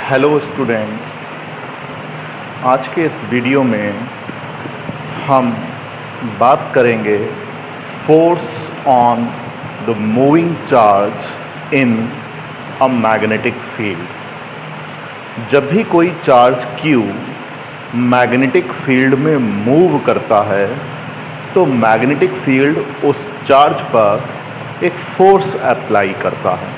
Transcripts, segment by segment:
Hello students, आज के इस वीडियो में हम बात करेंगे force on the moving charge in a magnetic field. जब भी कोई चार्ज Q मैग्नेटिक फील्ड में मूव करता है तो मैग्नेटिक फील्ड उस चार्ज पर एक फोर्स अप्लाई करता है।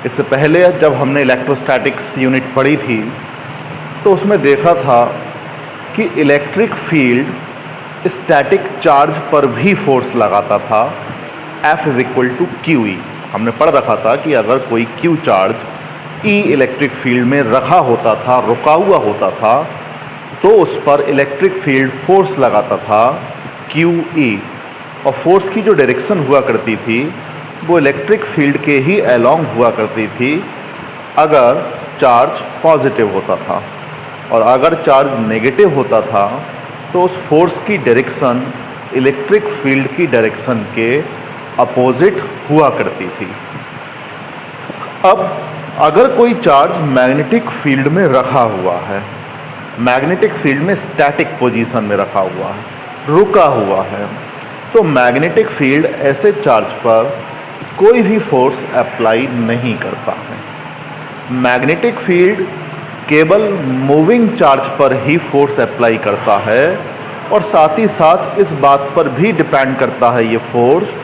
इससे पहले जब हमने इलेक्ट्रोस्टैटिक्स यूनिट पढ़ी थी तो उसमें देखा था कि इलेक्ट्रिक फील्ड स्टैटिक चार्ज पर भी फोर्स लगाता था, F = QE। हमने पढ़ रखा था कि अगर कोई Q charge E electric field में रखा होता था, रुका हुआ होता था, तो उस पर इलेक्ट्रिक फील्ड फोर्स लगाता था QE, और फोर्स की जो डायरेक्शन हुआ करती थी वो इलेक्ट्रिक फील्ड के ही अलोंग हुआ करती थी अगर चार्ज पॉजिटिव होता था, और अगर चार्ज नेगेटिव होता था तो उस फोर्स की डायरेक्शन इलेक्ट्रिक फील्ड की डायरेक्शन के अपोजिट हुआ करती थी। अब अगर कोई चार्ज मैग्नेटिक फील्ड में रखा हुआ है, मैग्नेटिक फील्ड में स्टैटिक पोजीशन में रखा हुआ है, रुका हुआ है, तो मैग्नेटिक फील्ड ऐसे चार्ज पर कोई भी फोर्स अप्लाई नहीं करता है। मैग्नेटिक फील्ड केवल मूविंग चार्ज पर ही फोर्स अप्लाई करता है, और साथ ही साथ इस बात पर भी डिपेंड करता है ये फोर्स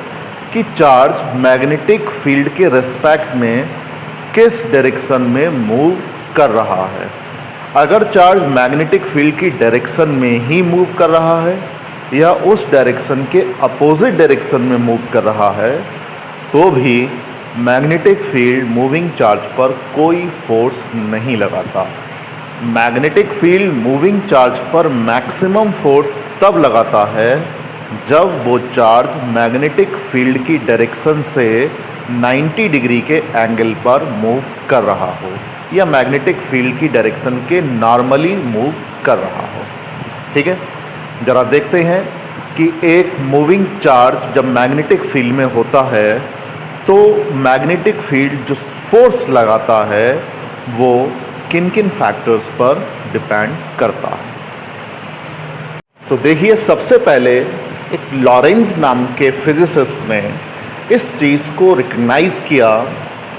कि चार्ज मैग्नेटिक फील्ड के रिस्पेक्ट में किस डायरेक्शन में मूव कर रहा है। अगर चार्ज मैग्नेटिक फील्ड की डायरेक्शन में ही मूव कर रहा है या उस डायरेक्शन के अपोजिट डायरेक्शन में मूव कर रहा है तो भी मैग्नेटिक फील्ड मूविंग चार्ज पर कोई फोर्स नहीं लगाता। मैग्नेटिक फील्ड मूविंग चार्ज पर मैक्सिमम फोर्स तब लगाता है जब वो चार्ज मैग्नेटिक फील्ड की डायरेक्शन से 90 डिग्री के एंगल पर मूव कर रहा हो या मैग्नेटिक फील्ड की डायरेक्शन के नॉर्मली मूव कर रहा हो। ठीक है, ज़रा देखते हैं कि एक मूविंग चार्ज जब मैग्नेटिक फील्ड में होता है तो मैग्नेटिक फील्ड जो फोर्स लगाता है वो किन किन फैक्टर्स पर डिपेंड करता है। तो देखिए, सबसे पहले एक लॉरेंज नाम के फिजिसिस्ट ने इस चीज़ को रिकग्नाइज किया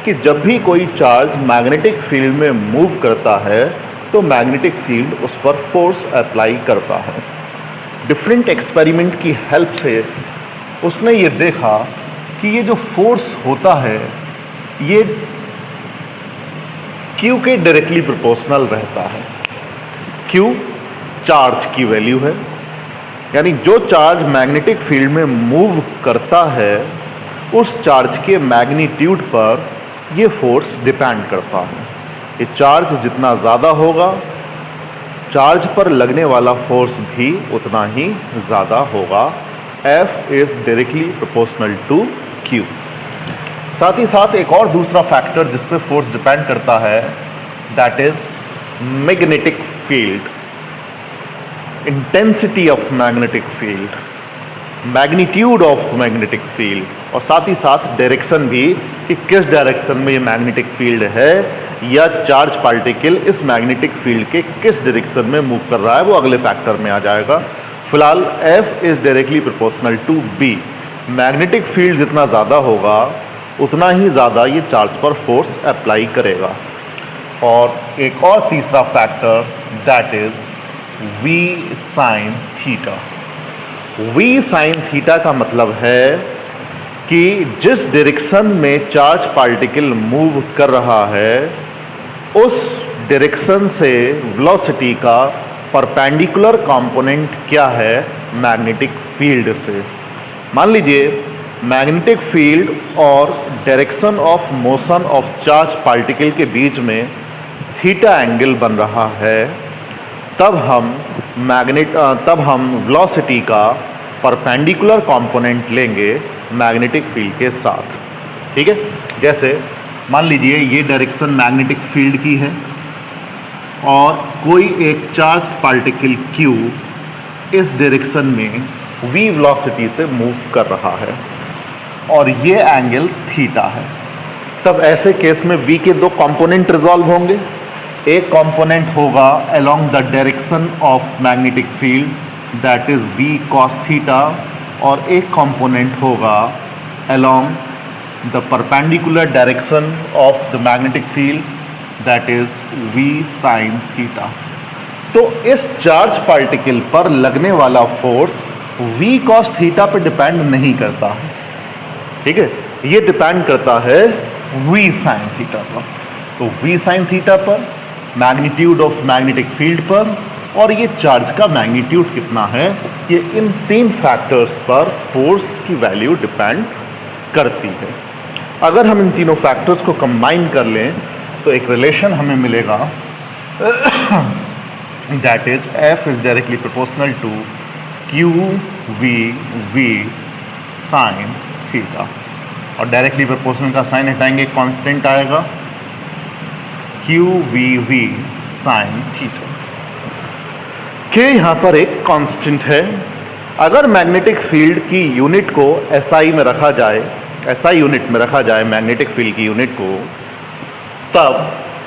कि जब भी कोई चार्ज मैग्नेटिक फील्ड में मूव करता है तो मैग्नेटिक फील्ड उस पर फोर्स अप्लाई करता है। डिफरेंट एक्सपेरिमेंट की हेल्प से उसने ये देखा कि ये जो फोर्स होता है ये Q के डायरेक्टली प्रोपोर्शनल रहता है। Q चार्ज की वैल्यू है, यानी जो चार्ज मैग्नेटिक फील्ड में मूव करता है उस चार्ज के मैग्नीट्यूड पर ये फोर्स डिपेंड करता है। ये चार्ज जितना ज़्यादा होगा चार्ज पर लगने वाला फोर्स भी उतना ही ज़्यादा होगा। F is directly proportional to Q। साथ ही साथ एक और दूसरा फैक्टर जिस पे फोर्स डिपेंड करता है that is magnetic field, intensity of magnetic field, magnitude of magnetic field, और साथ ही साथ डायरेक्शन भी कि किस डायरेक्शन में ये मैग्नेटिक फील्ड है या चार्ज पार्टिकल इस मैग्नेटिक फील्ड के किस डायरेक्शन में मूव कर रहा है, वो अगले फैक्टर में आ जाएगा। फिलहाल F is directly proportional to B। Magnetic field जितना ज़्यादा होगा उतना ही ज़्यादा ये चार्ज पर फोर्स अप्लाई करेगा। और एक और तीसरा factor that is V sin theta. V sin theta का मतलब है कि जिस डायरेक्शन में चार्ज पार्टिकल मूव कर रहा है उस डायरेक्शन से वेलोसिटी का परपेंडिकुलर कंपोनेंट क्या है मैग्नेटिक फील्ड से। मान लीजिए मैग्नेटिक फील्ड और direction of motion of charge particle के बीच में थीटा एंगल बन रहा है, तब हम वेलोसिटी का परपेंडिकुलर कंपोनेंट लेंगे मैग्नेटिक फील्ड के साथ। ठीक है, जैसे मान लीजिए ये डायरेक्शन मैग्नेटिक फील्ड की है और कोई एक चार्ज पार्टिकल Q इस डायरेक्शन में v वेलोसिटी से मूव कर रहा है और ये एंगल थीटा है। तब ऐसे केस में v के दो कंपोनेंट रिजॉल्व होंगे। एक कंपोनेंट होगा along the direction of magnetic field, that is v cos theta, और एक कंपोनेंट होगा along the perpendicular direction of the magnetic field, that is v sin theta. तो इस चार्ज पार्टिकल पर लगने वाला फोर्स v cos थीटा पर depend नहीं करता है, ठीक है, ये डिपेंड करता है v sin थीटा पर। तो v sin थीटा पर, मैग्नीट्यूड ऑफ मैग्नेटिक फील्ड पर, और ये चार्ज का मैग्नीट्यूड कितना है, ये इन तीन फैक्टर्स पर फोर्स की वैल्यू डिपेंड करती है। अगर हम इन तीनों फैक्टर्स को कंबाइन कर लें तो एक रिलेशन हमें मिलेगा, that is F is directly proportional to Q V V sine theta, और डायरेक्टली प्रोपोर्शनल का साइन हटाएंगे, कांस्टेंट आएगा Q V V sine theta के। यहाँ पर एक कांस्टेंट है। अगर मैग्नेटिक फील्ड की यूनिट को SI में रखा जाए, SI यूनिट में रखा जाए मैग्नेटिक फील्ड की यूनिट को, तब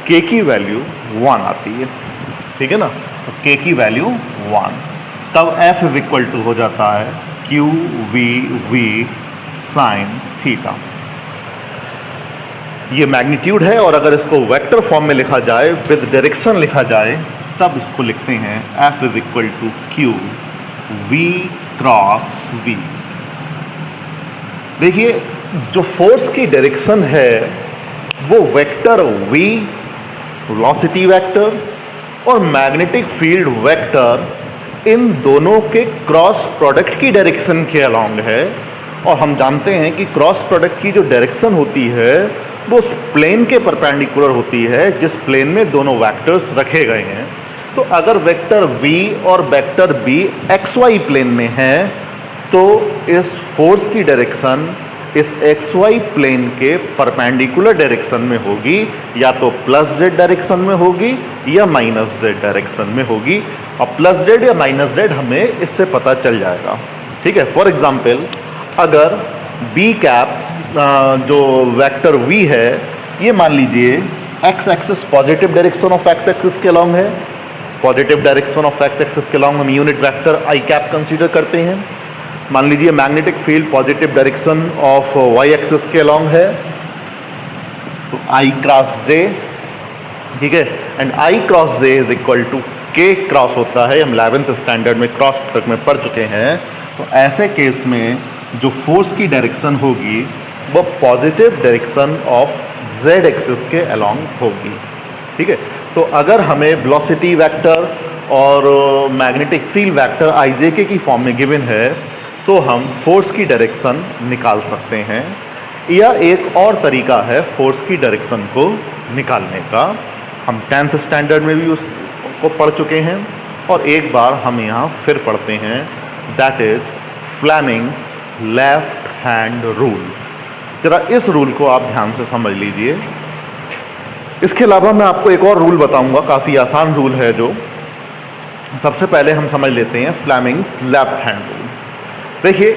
K की वैल्यू 1 आती है, ठीक है ना। तो K की वैल्यू 1, तब F इज इक्वल टू हो जाता है Q V V sine theta. ये मैग्नीट्यूड है, और अगर इसको वेक्टर फॉर्म में लिखा जाए, विद डायरेक्शन लिखा जाए, तब इसको लिखते हैं F is equal to Q V cross V. देखिए, जो फोर्स की डायरेक्शन है वो वेक्टर v, वेलोसिटी वेक्टर, और मैग्नेटिक फील्ड वेक्टर, इन दोनों के क्रॉस प्रोडक्ट की डायरेक्शन के अलोंग है। और हम जानते हैं कि क्रॉस प्रोडक्ट की जो डायरेक्शन होती है वो उस प्लेन के परपेंडिकुलर होती है जिस प्लेन में दोनों वेक्टर्स रखे गए हैं। तो अगर वेक्टर v और वेक्टर b xy प्लेन में है, तो इस फोर्स की डायरेक्शन इस xy प्लेन के परपेंडिकुलर डायरेक्शन में होगी, या तो प्लस z डायरेक्शन में होगी या माइनस z डायरेक्शन में होगी। और प्लस z या माइनस z हमें इससे पता चल जाएगा, ठीक है। फॉर एग्जांपल, अगर b कैप जो वेक्टर v है, ये मान लीजिए x axis positive direction of x axis के अलॉन्ग है, positive direction of x axis के अलॉन्ग हम unit vector i cap consider करते हैं। मान लीजिए magnetic field positive direction of y axis के अलॉन्ग है, तो I क्रॉस J, ठीक है, and I cross J is equal to K cross होता है। हम 11th स्टैंडर्ड में क्रॉस प्रोडक्ट में पढ़ चुके हैं। तो ऐसे केस में जो फोर्स की डायरेक्शन होगी वो positive direction of Z axis के अलॉन्ग होगी, ठीक है। तो अगर हमें वेलोसिटी वेक्टर और मैग्नेटिक फील्ड वेक्टर IJK की फॉर्म में गिवन है, तो हम फोर्स की डायरेक्शन निकाल सकते हैं। या एक और तरीका है फोर्स की डायरेक्शन को निकालने का, हम 10th स्टैंडर्ड में भी उसको पढ़ चुके हैं, और एक बार हम यहाँ फिर पढ़ते हैं, that is Fleming's left hand rule. जरा इस रूल को आप ध्यान से समझ लीजिए। इसके अलावा मैं आपको एक और रूल बताऊंगा, काफ़ी आसान रूल है जो सबसे पहले हम समझ लेते हैं, फ्लेमिंग्स लेफ्ट हैंड रूल। देखिए,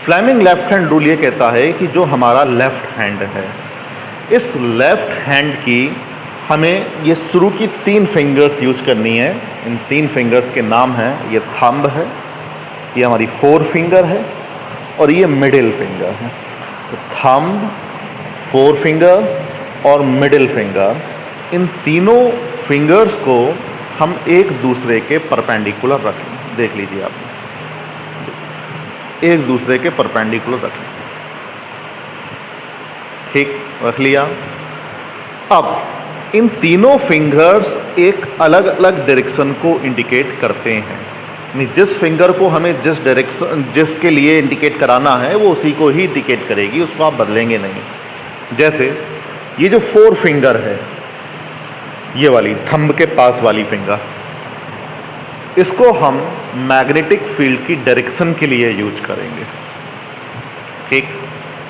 फ्लेमिंग लेफ्ट हैंड रूल ये कहता है कि जो हमारा लेफ्ट हैंड है, इस लेफ्ट हैंड की हमें ये शुरू की 3 फिंगर्स यूज करनी है। इन 3 फिंगर्स के नाम हैं, ये थंब है, ये हमारी 4 फिंगर है, और ये मिडिल फिंगर है। तो थंब, 4 फिंगर और मिडिल फिंगर, इन तीनों फिंगर्स को हम एक दूसरे के परपेंडिकुलर रखें। देख लीजिए आप, एक दूसरे के परपेंडिकुलर रखें, ठीक, रख लिया। अब इन तीनों फिंगर्स एक अलग अलग डायरेक्शन को इंडिकेट करते हैं। जिस फिंगर को हमें जिस डायरेक्शन, जिसके लिए इंडिकेट कराना है, वो उसी को ही इंडिकेट करेगी, उसको आप बदलेंगे नहीं। जैसे ये जो 4 फिंगर है, ये वाली थंब के पास वाली फिंगर, इसको हम मैग्नेटिक फील्ड की डायरेक्शन के लिए यूज करेंगे, ठीक।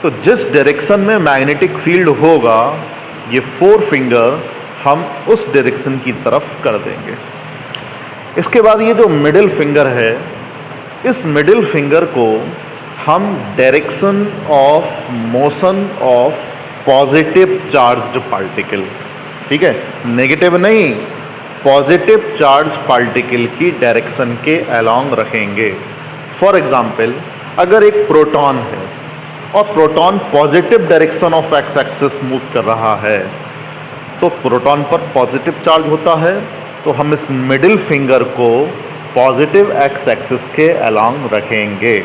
तो जिस डायरेक्शन में मैग्नेटिक फील्ड होगा, ये 4 फिंगर हम उस डायरेक्शन की तरफ कर देंगे। इसके बाद ये जो मिडिल फिंगर है, इस मिडिल फिंगर को हम direction of motion of positive charged particle, ठीक है, नेगेटिव नहीं, पॉजिटिव चार्ज पार्टिकल की डायरेक्शन के अलोंग रखेंगे। फॉर एग्जाम्पल, अगर एक प्रोटॉन है और proton positive direction of x axis move कर रहा है, तो प्रोटॉन पर पॉजिटिव चार्ज होता है, तो हम इस मिडिल फिंगर को पॉजिटिव एक्स एक्सिस के अलोंग रखेंगे,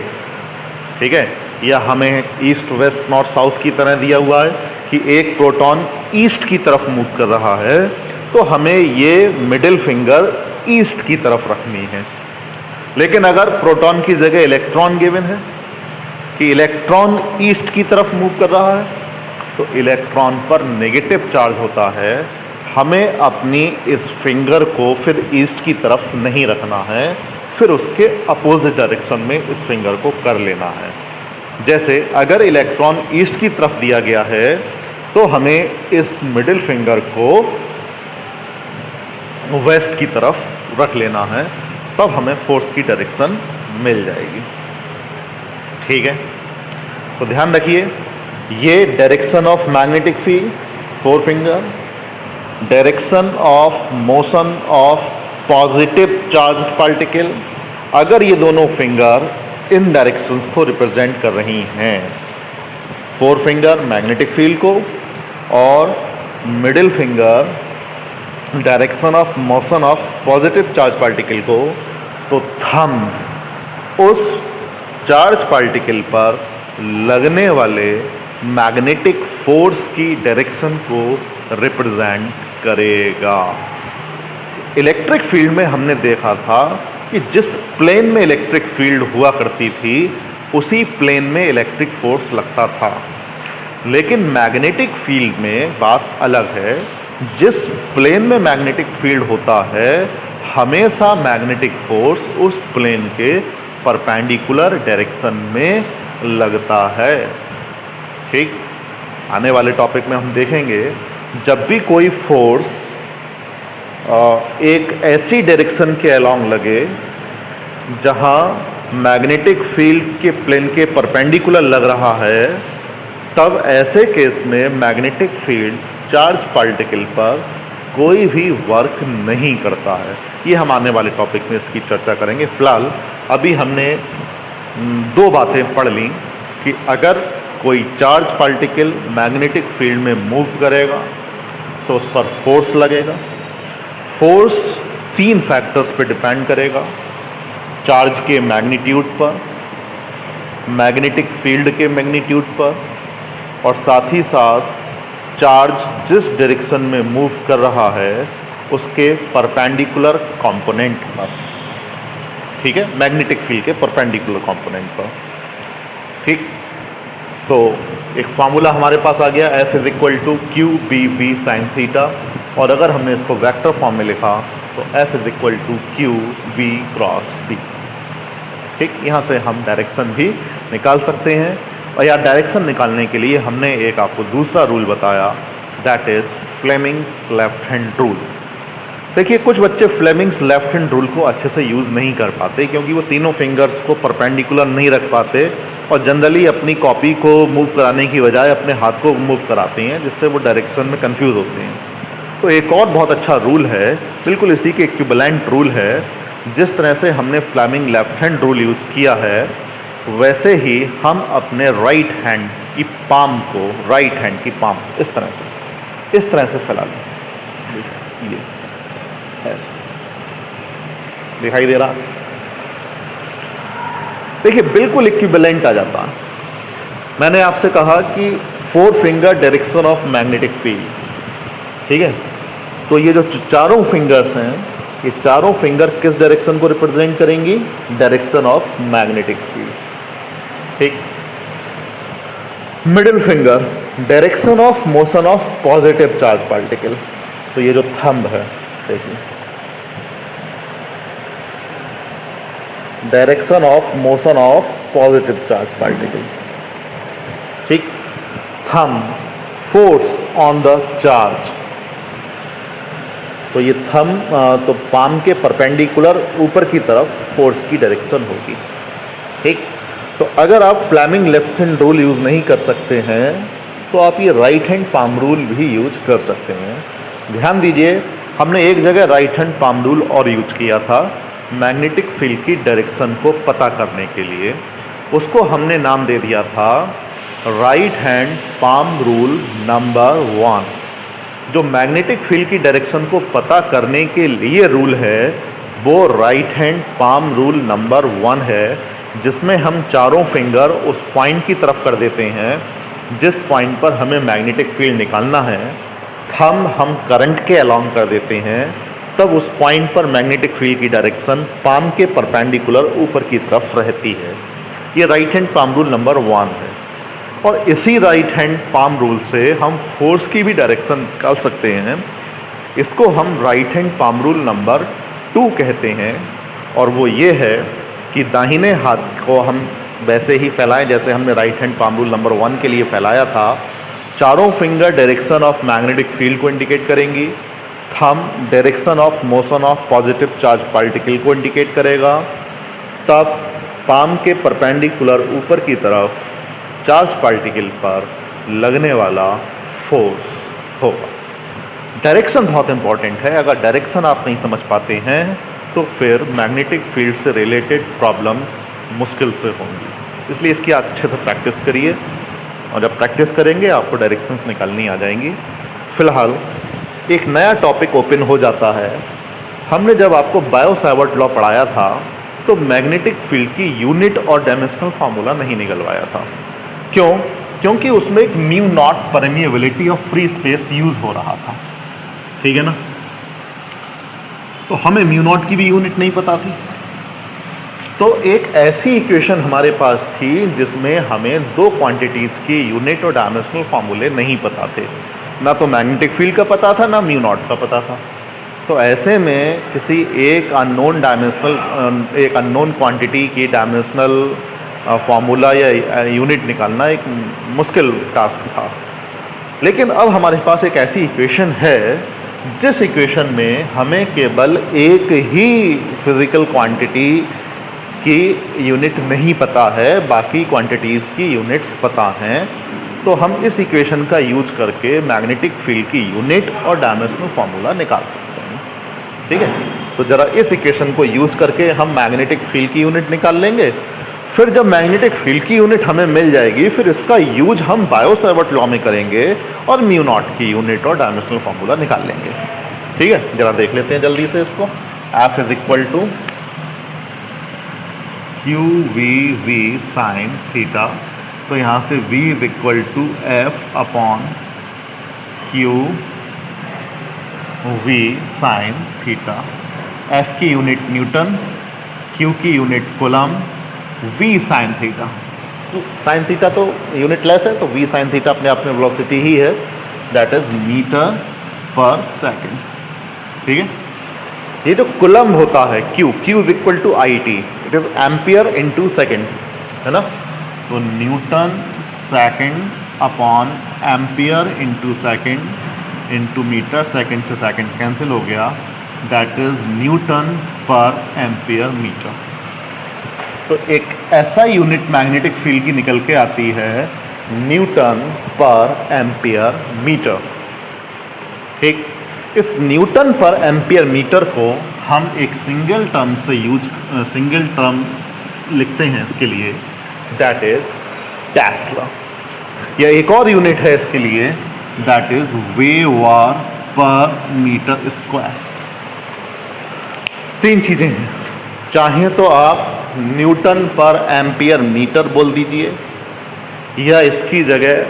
ठीक है। या हमें ईस्ट वेस्ट नॉर्थ साउथ की तरह दिया हुआ है कि एक प्रोटॉन ईस्ट की तरफ मूव कर रहा है, तो हमें ये मिडिल फिंगर ईस्ट की तरफ रखनी है। लेकिन अगर प्रोटॉन की जगह इलेक्ट्रॉन गिवन है कि इलेक्ट्रॉन ईस्ट की तरफ मूव कर रहा है, तो इलेक्ट्रॉन पर नेगेटिव चार्ज होता है, हमें अपनी इस फिंगर को फिर ईस्ट की तरफ नहीं रखना है, फिर उसके अपोजिट डायरेक्शन में इस फिंगर को कर लेना है। जैसे अगर इलेक्ट्रॉन ईस्ट की तरफ दिया गया है, तो हमें इस मिडिल फिंगर को वेस्ट की तरफ रख लेना है, तब हमें फोर्स की डायरेक्शन मिल जाएगी, ठीक है। तो ध्यान रखिए, ये direction of magnetic field, four finger, direction of motion of positive charged particle, अगर ये दोनों फिंगर इन डायरेक्शंस को रिप्रेजेंट कर रही हैं, फोर फिंगर मैग्नेटिक फील्ड को और middle finger direction of motion of positive charge particle को, तो थंब उस चार्ज पार्टिकल पर लगने वाले मैग्नेटिक फोर्स की डायरेक्शन को रिप्रेजेंट करेगा। इलेक्ट्रिक फील्ड में हमने देखा था कि जिस प्लेन में इलेक्ट्रिक फील्ड हुआ करती थी, उसी प्लेन में इलेक्ट्रिक फोर्स लगता था। लेकिन मैग्नेटिक फील्ड में बात अलग है, जिस प्लेन में मैग्नेटिक फील्ड होता है, हमेशा मैग्नेटिक फोर्स उस प्लेन के परपेंडिकुलर डायरेक्शन में लगता है, ठीक। आने वाले टॉपिक में हम देखेंगे, जब भी कोई फोर्स एक ऐसी डायरेक्शन के अलोंग लगे जहां मैग्नेटिक फील्ड के प्लेन के परपेंडिकुलर लग रहा है, तब ऐसे केस में मैग्नेटिक फील्ड चार्ज पार्टिकल पर कोई भी वर्क नहीं करता है। ये हम आने वाले टॉपिक में इसकी चर्चा करेंगे। फिलहाल अभी हमने दो बातें पढ़ ली कि अगर कोई चार्ज पार्टिकल मैग्नेटिक फील्ड में मूव करेगा तो उस पर फोर्स लगेगा। फोर्स तीन फैक्टर्स पे डिपेंड करेगा, चार्ज के मैग्नीट्यूड पर, मैग्नेटिक फील्ड के मैग्नीट्यूड पर, और साथ ही साथ चार्ज जिस डायरेक्शन में मूव कर रहा है उसके परपेंडिकुलर कंपोनेंट पर, ठीक है, मैग्नेटिक फील्ड के परपेंडिकुलर कंपोनेंट पर, ठीक। तो एक फार्मूला हमारे पास आ गया, F is equal to Q B V sine theta, और अगर हमने इसको वेक्टर फॉर्म में लिखा तो F is equal to Q V cross B, ठीक। यहाँ से हम डायरेक्शन भी निकाल सकते हैं, और या डायरेक्शन निकालने के लिए हमने एक आपको दूसरा रूल बताया, that is Fleming's left hand rule. देखिए, कुछ बच्चे फ्लेमिंग्स लेफ्ट हैंड रूल को अच्छे से यूज़ नहीं कर पाते, क्योंकि वो तीनों फिंगर्स को परपेंडिकुलर नहीं रख पाते, और जनरली अपनी कॉपी को मूव कराने की बजाय अपने हाथ को मूव कराते हैं, जिससे वो डायरेक्शन में कंफ्यूज होते हैं। तो एक और बहुत अच्छा रूल है, बिल्कुल इसी के इक्विवेलेंट रूल है, जिस तरह से हमने Fleming left hand rule use किया है, वैसे ही हम अपने राइट हैंड की पाम को, राइट हैंड की पाम इस तरह से फैला लें, ये ऐसे दिखाई दे रहा। देखिए, बिल्कुल इक्विवेलेंट आ जाता है। मैंने आपसे कहा कि four finger direction of magnetic field, ठीक है। तो ये जो चारों फिंगर्स हैं, ये चारों फिंगर किस डायरेक्शन को रिप्रेजेंट करेंगी? डायरेक्शन ऑफ मैग्नेटिक फील्ड, ठीक। Middle finger direction of motion of positive charge particle, तो ये जो थंब है, देखिए, direction of motion of positive charge particle, ठीक। Thumb force on the charge, तो ये थंब तो पाम के परपेंडिकुलर ऊपर की तरफ फोर्स की डायरेक्शन होगी, ठीक। तो अगर आप Fleming left hand rule use नहीं कर सकते हैं, तो आप ये राइट हैंड पाम रूल भी यूज कर सकते हैं। ध्यान दीजिए, हमने एक जगह राइट हैंड पाम रूल और यूज किया था मैग्नेटिक फील्ड की डायरेक्शन को पता करने के लिए। उसको हमने नाम दे दिया था right hand palm rule number 1। जो मैग्नेटिक फील्ड की डायरेक्शन को पता करने के लिए रूल है वो right hand palm rule number 1 है, जिसमें हम चारों फिंगर उस पॉइंट की तरफ कर देते हैं जिस पॉइंट पर हमें मैग्नेटिक फील्ड निकालना है। थंब हम करंट के अलोंग कर देते हैं, तब उस पॉइंट पर मैग्नेटिक फील्ड की डायरेक्शन पाम के परपेंडिकुलर ऊपर की तरफ रहती है। ये right hand palm rule number 1 है। और इसी राइट हैंड पाम रूल से हम फोर्स की भी डायरेक्शन निकाल सकते हैं। इसको हम right hand palm rule number 2 कहते हैं, और वो ये है कि दाहिने हाथ को हम वैसे ही फैलाएं जैसे हमने right hand palm rule number 1 के लिए फैलाया था। चारों finger direction of magnetic field को इंडिकेट करेंगी। Thumb direction of motion of positive charge particle को इंडिकेट करेगा। तब पाम के परपेंडिकुलर ऊपर की तरफ चार्ज पार्टिकल पर लगने वाला फोर्स होगा। डायरेक्शन बहुत इंपॉर्टेंट है। अगर डायरेक्शन आप नहीं समझ पाते हैं तो फिर मैग्नेटिक फील्ड से रिलेटेड प्रॉब्लम्स मुश्किल से होंगी। इसलिए इसकी अच्छे से प्रैक्टिस करिए, और जब प्रैक्टिस करेंगे आपको डायरेक्शंस निकालनी आ जाएंगी। फिलहाल एक नया टॉपिक ओपन हो जाता है। हमने जब आपको बायो सावर्ट लॉ पढ़ाया था तो मैग्नेटिक फील्ड की यूनिट और डायमेंशनल फार्मूला नहीं निकलवाया था। क्यों? क्योंकि उसमें एक mu naught permeability of free space use हो रहा था। ठीक है ना? तो हमें म्यू नॉट की भी यूनिट नहीं पता थी। तो एक ऐसी इक्वेशन हमारे पास थी जिसमें हमें दो क्वांटिटीज़ की यूनिट और डायमेंशनल फार्मूले नहीं पता थे। ना तो मैग्नेटिक फील्ड का पता था, ना म्यू नॉट का पता था। तो ऐसे में किसी एक अननोन क्वांटिटी की डायमेंशनल फार्मूला या यूनिट निकालना एक मुश्किल टास्क था। लेकिन अब हमारे पास एक ऐसी इक्वेशन है जिस इक्वेशन में हमें केवल एक ही फिज़िकल क्वांटिटी की यूनिट नहीं पता है, बाकी क्वांटिटीज़ की यूनिट्स पता हैं। तो हम इस इक्वेशन का यूज करके मैग्नेटिक फील्ड की यूनिट और डायमेंशनल फार्मूला निकाल सकते हैं। ठीक है? तो ज़रा इस इक्वेशन को यूज़ करके हम मैग्नेटिक फील्ड की यूनिट निकाल लेंगे। फिर जब मैग्नेटिक फील्ड की यूनिट हमें मिल जाएगी, फिर इसका यूज हम बायो सावर्ट लॉ में करेंगे और म्यू नॉट की यूनिट और डायमेंशनल फार्मूला निकाल लेंगे। ठीक है? ज़रा देख लेते हैं जल्दी से इसको। F is equal to Q V V sine theta. तो यहाँ से V is equal to F upon Q V sine theta. F की यूनिट न्यूटन, Q की unit coulomb, V sine theta. तो साइन थीटा तो यूनिट लेस है, तो V sine theta अपने आप में वेलोसिटी ही है, that is metre per second. ठीक है? ये जो कूलम होता है Q is equal to IT, it is ampere into second, है ना? तो newton second upon ampere into second into metre, second से सेकेंड कैंसिल हो गया, that is newton per ampere metre. तो एक ऐसा यूनिट मैग्नेटिक फील्ड की निकल के आती है न्यूटन पर एम्पियर मीटर। ठीक? इस न्यूटन पर एम्पियर मीटर को हम एक सिंगल टर्म लिखते हैं इसके लिए, दैट इज टेस्ला। या एक और यूनिट है इसके लिए, that is weber per metre square. तीन चीज़ें हैं। चाहे तो आप न्यूटन पर एम्पियर मीटर बोल दीजिए, या इसकी जगह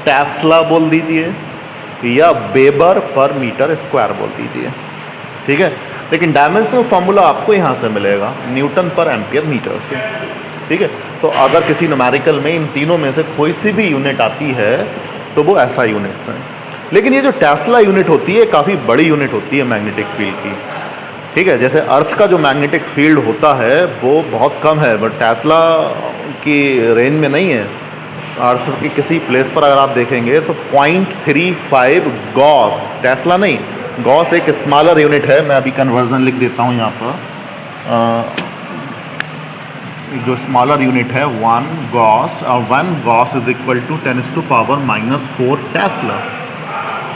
टेस्ला बोल दीजिए, या वेबर पर मीटर स्क्वायर बोल दीजिए। ठीक है? लेकिन डायमेंशनल फार्मूला आपको यहाँ से मिलेगा न्यूटन पर एम्पियर मीटर से। ठीक है? तो अगर किसी न्यूमेरिकल में इन तीनों में से कोई सी भी यूनिट आती है तो वो ऐसा यूनिट्स हैं। लेकिन ये जो टेस्ला यूनिट होती है काफ़ी बड़ी यूनिट होती है मैग्नेटिक फील्ड की। ठीक है? जैसे अर्थ का जो मैग्नेटिक फील्ड होता है वो बहुत कम है, बट टेस्ला की रेंज में नहीं है। अर्थ की किसी प्लेस पर अगर आप देखेंगे तो 0.35 गॉस, टेस्ला नहीं, गॉस एक स्मॉलर यूनिट है। मैं अभी कन्वर्जन लिख देता हूँ यहाँ पर। जो स्मॉलर यूनिट है 1 गॉस, और 1 gauss is equal to 10⁻⁻⁴ tesla.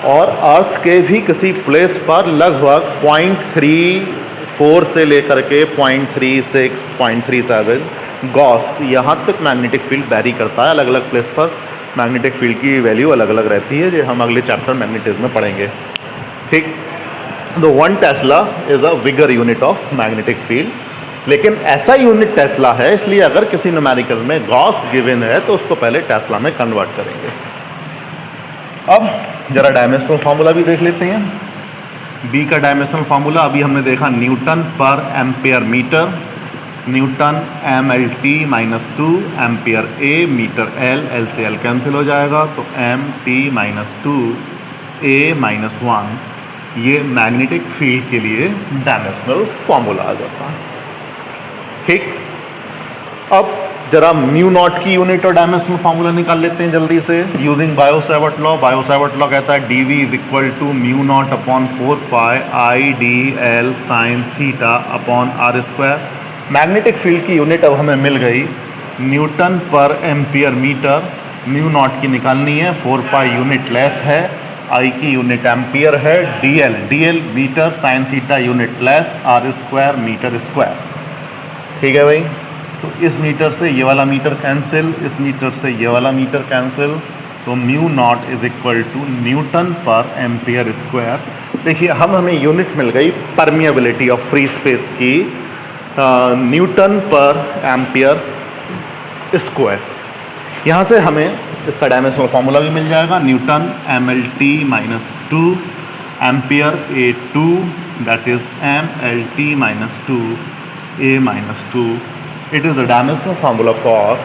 और अर्थ के भी किसी प्लेस पर लगभग 0.34 से लेकर के 0.36 0.37 गॉस यहाँ तक मैग्नेटिक फील्ड वेरी करता है। अलग अलग प्लेस पर मैग्नेटिक फील्ड की वैल्यू अलग अलग रहती है, जो हम अगले चैप्टर मैग्नेटिज्म में पढ़ेंगे। ठीक, तो 1 Tesla is a bigger unit of magnetic field, लेकिन ऐसा यूनिट टेस्ला है, इसलिए अगर किसी न्यूमेरिकल में गॉस गिवन है तो उसको पहले टेस्ला में कन्वर्ट करेंगे। अब जरा डायमेंशनल फार्मूला भी देख लेते हैं। बी का डायमेंशनल फार्मूला अभी हमने देखा, newton per ampere metre, newton MLT-2 ampere A metre L से L कैंसिल हो जाएगा, तो MT-2 A-1 ये मैग्नेटिक फील्ड के लिए डायमेंशनल फार्मूला आ जाता है। ठीक, अब जरा म्यू नॉट की यूनिट और डायमेंशनल फार्मूला निकाल लेते हैं जल्दी से using Biot Savart law. Biot Savart law कहता है dV is equal to mu naught upon 4 pi IDL sine theta upon r²। Magnetic field की यूनिट अब हमें मिल गई Newton per ampere metre, mu naught की निकालनी है, 4 पाई यूनिट लेस है, I की यूनिट एम्पियर है, DL metre sine theta unitless, r² metre square. ठीक है भाई, तो इस मीटर से ये वाला मीटर कैंसिल, इस मीटर से ये वाला मीटर कैंसिल, तो mu naught is equal to newton per ampere square. देखिए हमें यूनिट मिल गई परमिएबिलिटी ऑफ फ्री स्पेस की, न्यूटन पर एम्पियर स्क्वायर। यहाँ से हमें इसका डायमेंशनल फार्मूला भी मिल जाएगा, newton MLT-2 ampere A2 that is MLT-2 A-2। It is the dimensional formula for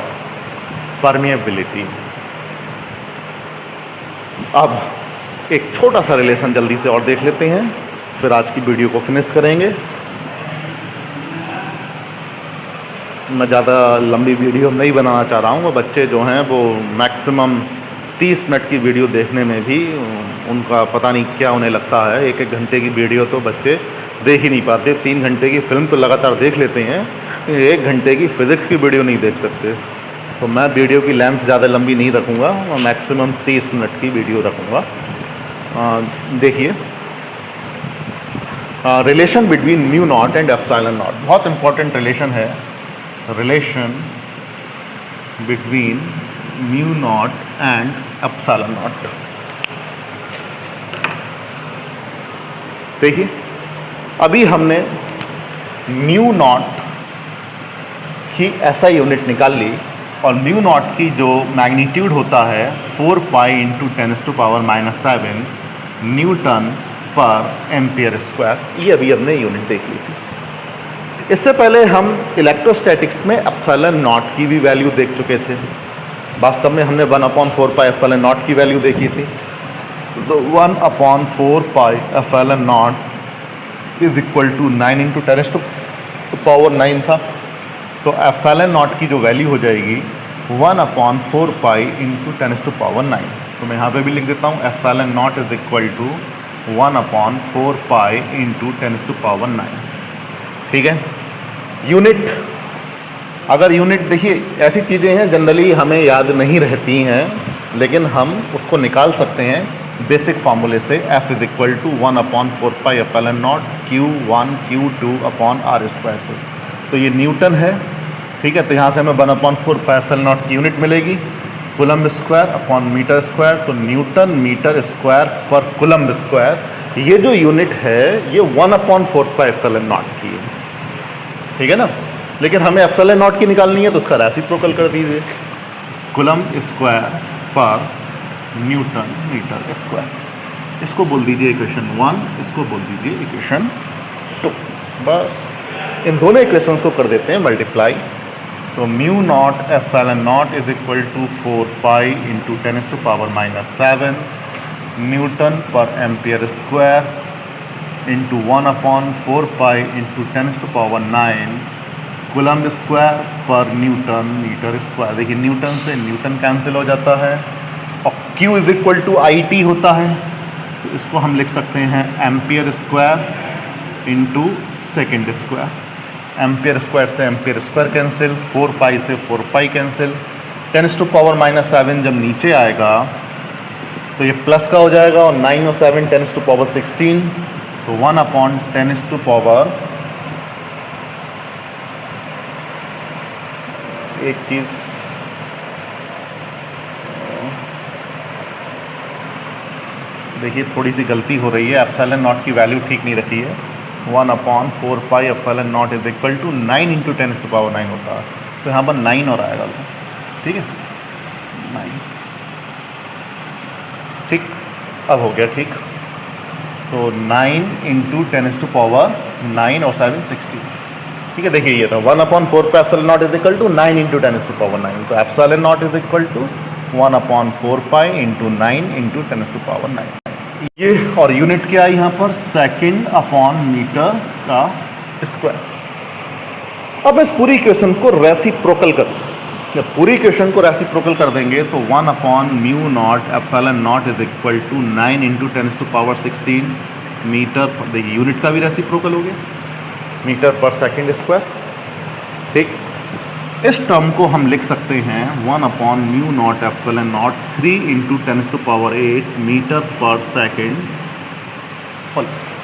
permeability। अब एक छोटा सा रिलेशन जल्दी से और देख लेते हैं, फिर आज की वीडियो को फिनिश करेंगे। मैं ज़्यादा लंबी वीडियो नहीं बनाना चाह रहा हूँ, वो बच्चे जो हैं वो मैक्सिमम 30 मिनट की वीडियो देखने में भी उनका पता नहीं क्या उन्हें लगता है। 1-1 घंटे की वीडियो तो बच्चे देख ही नहीं पाते, 3 घंटे की फिल्म तो लगातार देख लेते हैं, 1 घंटे की फिज़िक्स की वीडियो नहीं देख सकते। तो मैं वीडियो की लेंथ ज़्यादा लंबी नहीं रखूँगा, मैं मैक्सिमम 30 मिनट की वीडियो रखूँगा। देखिए relation between mu naught and epsilon not, बहुत इंपॉर्टेंट रिलेशन है, relation between mu naught and epsilon not. देखिए अभी हमने म्यू नॉट की SI यूनिट निकाल ली, और म्यू नॉट की जो मैग्नीट्यूड होता है 4 pi into 10⁻⁻⁷ Newton per ampere square, ये अभी हमने यूनिट देख ली थी। इससे पहले हम इलेक्ट्रोस्टैटिक्स में एप्सिलॉन नॉट की भी वैल्यू देख चुके थे। वास्तव में हमने 1/4 पाई एप्सिलॉन नॉट की वैल्यू देखी थी, तो 1/4 pi epsilon not is equal to 9 into 10⁻⁹ था। तो एप्सिलॉन नॉट की जो वैल्यू हो जाएगी 1/4 पाई इंटू 10⁻⁹। तो मैं यहाँ पे भी लिख देता हूँ, epsilon not is equal to 1/4 pi into 10⁻⁹। ठीक है, यूनिट, अगर यूनिट देखिए ऐसी चीज़ें हैं जनरली हमें याद नहीं रहती हैं, लेकिन हम उसको निकाल सकते हैं बेसिक फार्मूले से, F is equal to 1/4 pi epsilon naught Q1 Q2 upon R² से। तो ये न्यूटन है, ठीक है, तो यहाँ से हमें 1/4 पाई एप्सिलॉन नॉट की यूनिट मिलेगी, coulomb square upon meter square, तो newton metre square per coulomb square. ये जो यूनिट है ये 1/4 पाई एप्सिलॉन नॉट की है, ठीक है ना, लेकिन हमें एप्सिलॉन नॉट की निकालनी है, तो उसका रेसिप्रोकल कर दीजिए, coulomb square per newton metre square. इसको बोल दीजिए इक्वेशन 1, इसको बोल दीजिए इक्वेशन 2। बस इन दोनों इक्वेशंस को कर देते हैं मल्टीप्लाई, तो mu not epsilon not is equal to 4 pi into 10⁻⁷ newton per ampere square into 1/4 pi into 10⁻⁹ coulomb square per newton metre square. देखिए न्यूटन से न्यूटन कैंसिल हो जाता है, और Q is equal to IT होता है, तो इसको हम लिख सकते हैं ampere square into second square. Ampere square से एम्पियर स्क्वायर कैंसिल, 4 पाई से 4 पाई कैंसिल, 10⁻⁻7 जब नीचे आएगा तो ये प्लस का हो जाएगा और 9 और 7 10⁻16, तो 1/10⁻, एक चीज़ देखिए थोड़ी सी गलती हो रही है, एप्सिलॉन नॉट की वैल्यू ठीक नहीं रखी है। 1/4 pi epsilon not is equal to 9 × 10⁻9 होता है, तो यहाँ पर 9 और आएगा, ठीक है 9, ठीक, अब हो गया ठीक। तो 9 × 10⁻9 और 7 16, ठीक है। देखिए ये था 1/4 pi epsilon not is equal to 9 × 10⁻9, तो epsilon not is equal to 1/4 pi × 9 × 10⁻9। ये और यूनिट क्या है यहाँ पर, सेकंड/मीटर का स्क्वायर। अब इस पूरी इक्वेशन को रेसिप्रोकल कर, जब पूरी इक्वेशन को रेसिप्रोकल कर देंगे तो 1/μ0 epsilon not is equal to 9 × 10⁻16 metre per, देखिए यूनिट का भी रेसिप्रोकल हो गया, मीटर पर सेकंड स्क्वायर, ठीक। इस टर्म को हम लिख सकते हैं 1/μ0 epsilon not 3 × 10⁸ metre per second whole square.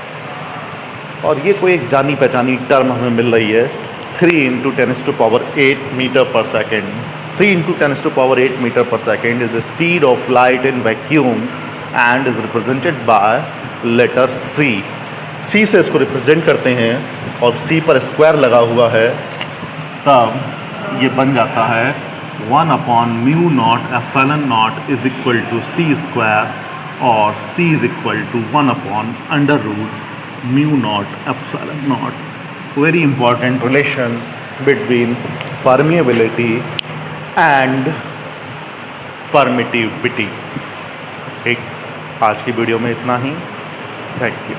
और ये कोई एक जानी पहचानी टर्म हमें मिल रही है, 3 × 10⁸ metre per second. 3 × 10⁸ metre per second is the speed of light in vacuum and is represented by letter C. C से इसको रिप्रेजेंट करते हैं और सी पर स्क्वायर लगा हुआ है, तब ये बन जाता है 1/μ0 epsilon not is equal to C square, और C is equal to 1/√μ0 epsilon not. Very important relation between permeability and permittivity, ठीक। आज की वीडियो में इतना ही, थैंक यू।